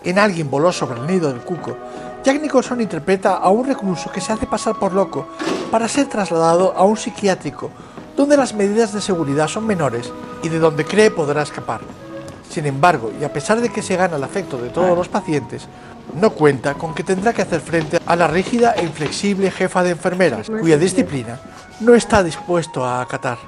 En Alguien voló sobre el nido del cuco, Jack Nicholson interpreta a un recluso que se hace pasar por loco para ser trasladado a un psiquiátrico donde las medidas de seguridad son menores y de donde cree podrá escapar. Sin embargo, y a pesar de que se gana el afecto de todos los pacientes, no cuenta con que tendrá que hacer frente a la rígida e inflexible jefa de enfermeras, cuya disciplina no está dispuesto a acatar.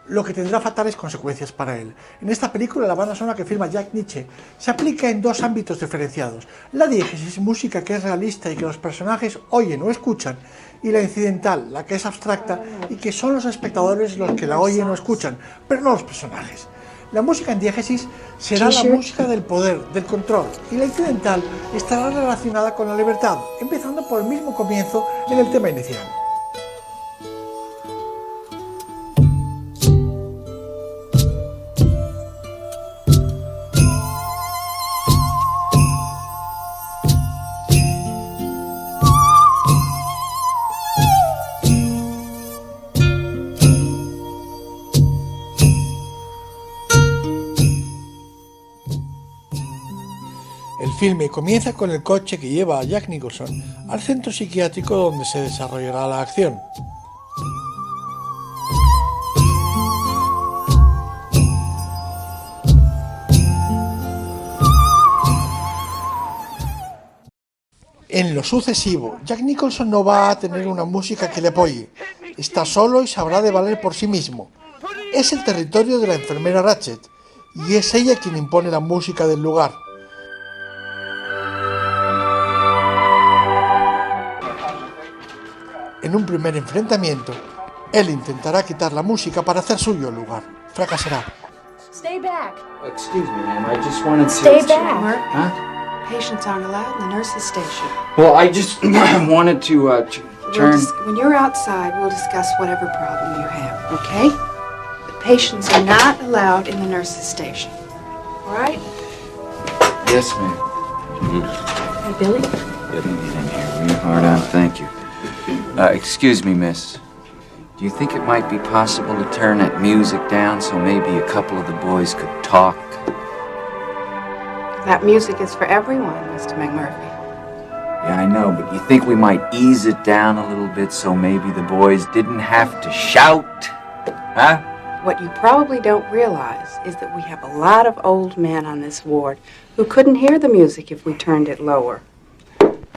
Lo que tendrá fatales consecuencias para él. En esta película, la banda sonora que firma Jack Nitzsche se aplica en dos ámbitos diferenciados: la diégesis, música que es realista y que los personajes oyen o escuchan, y la incidental, la que es abstracta y que son los espectadores los que la oyen o escuchan, pero no los personajes. La música en diégesis será la música del poder, del control, y la incidental estará relacionada con la libertad, empezando por el mismo comienzo en el tema inicial. El filme comienza con el coche que lleva a Jack Nicholson al centro psiquiátrico donde se desarrollará la acción. En lo sucesivo, Jack Nicholson no va a tener una música que le apoye. Está solo y sabrá de valer por sí mismo. Es el territorio de la enfermera Ratched, y es ella quien impone la música del lugar. En un primer enfrentamiento, él intentará quitar la música para hacer suyo el lugar. Fracasará. Stay back. Excuse me, ma'am. I just wanted to... Stay back. Huh? Patients aren't allowed in the nurse's station. Well, I just wanted to turn... When you're outside, we'll discuss whatever problem you have, okay? The patients are not allowed in the nurse's station. All right? Yes, ma'am. Hey, Billy? Get in here. Real hard on. Thank you. Excuse me, miss. Do you think it might be possible to turn that music down so maybe a couple of the boys could talk? That music is for everyone, Mr. McMurphy. Yeah, I know, but you think we might ease it down a little bit so maybe the boys didn't have to shout? Huh? What you probably don't realize is that we have a lot of old men on this ward who couldn't hear the music if we turned it lower.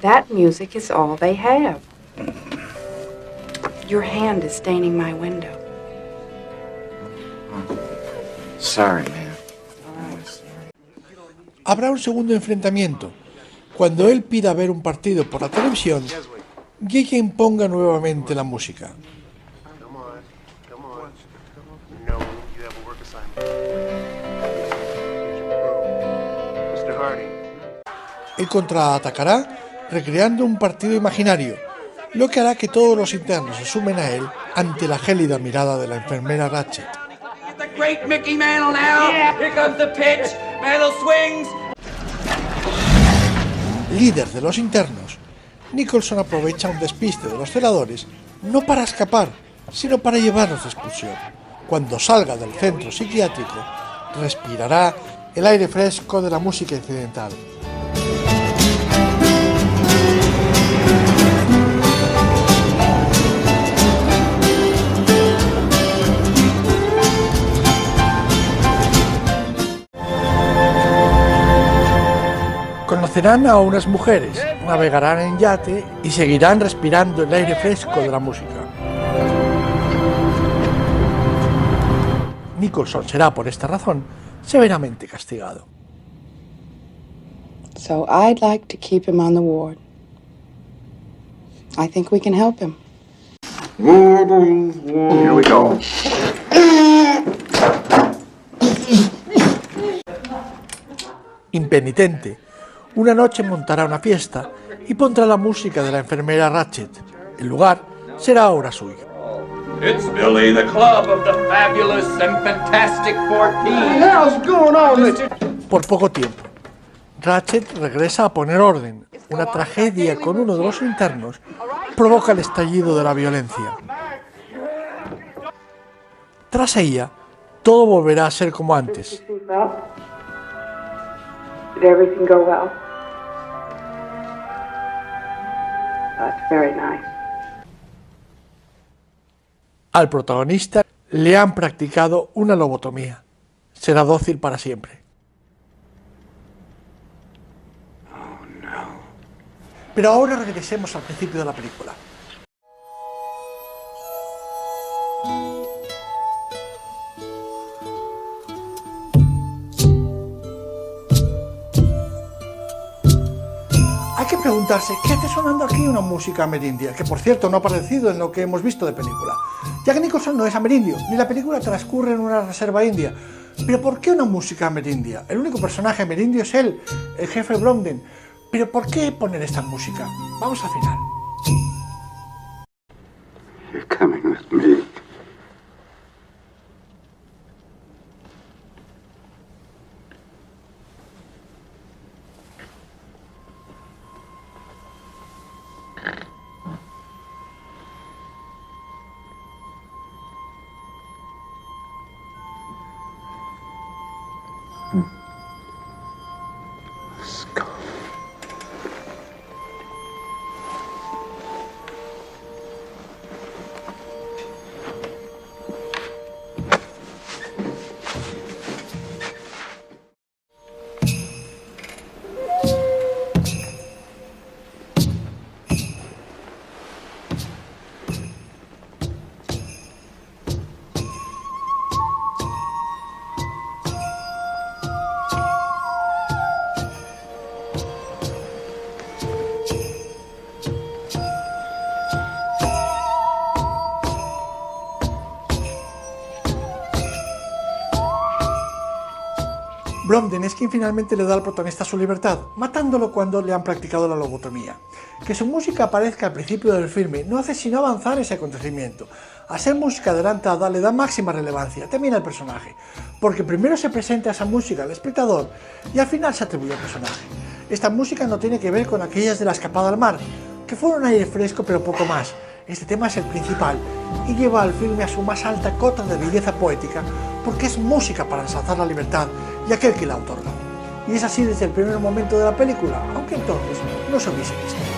That music is all they have. Your hand is staining my window. Sorry, man. Habrá un segundo enfrentamiento, cuando él pida ver un partido por la televisión y ella imponga nuevamente la música. Él contraatacará recreando un partido imaginario, lo que hará que todos los internos se sumen a él ante la gélida mirada de la enfermera Ratched. Líder de los internos, Nicholson aprovecha un despiste de los celadores no para escapar, sino para llevarlos de expulsión. Cuando salga del centro psiquiátrico, respirará el aire fresco de la música incidental. Conocerán a unas mujeres, navegarán en yate y seguirán respirando el aire fresco de la música. Nicholson será, por esta razón, severamente castigado. So I'd like to keep him on the ward. I think we can help him. Here we go. Impenitente, una noche montará una fiesta y pondrá la música de la enfermera Ratched. El lugar será ahora suyo. It's Billy, the club of the fabulous and fantastic 14. What the hell's going on, Mr.? Por poco tiempo, Ratched regresa a poner orden. Una tragedia con uno de los internos provoca el estallido de la violencia. Tras ella, todo volverá a ser como antes. Did everything go well? That's very nice. Al protagonista le han practicado una lobotomía. Será dócil para siempre. Pero ahora regresemos al principio de la película. Hay que preguntarse, ¿qué hace sonando aquí una música amerindia? Que por cierto no ha aparecido en lo que hemos visto de película. Jack Nicholson no es amerindio, ni la película transcurre en una reserva india. Pero ¿por qué una música amerindia? El único personaje amerindio es él, el jefe Bromden. Pero ¿por qué poner esta música? Vamos al final. You're coming with me. Let's go. Bromden es quien finalmente le da al protagonista su libertad, matándolo cuando le han practicado la lobotomía. Que su música aparezca al principio del filme no hace sino avanzar ese acontecimiento. Al ser música adelantada le da máxima relevancia también al personaje, porque primero se presenta esa música al espectador y al final se atribuye al personaje. Esta música no tiene que ver con aquellas de la escapada al mar, que fueron aire fresco pero poco más. Este tema es el principal y lleva al filme a su más alta cota de belleza poética, porque es música para ensalzar la libertad y aquel que la otorga. Y es así desde el primer momento de la película, aunque entonces no se hubiese visto.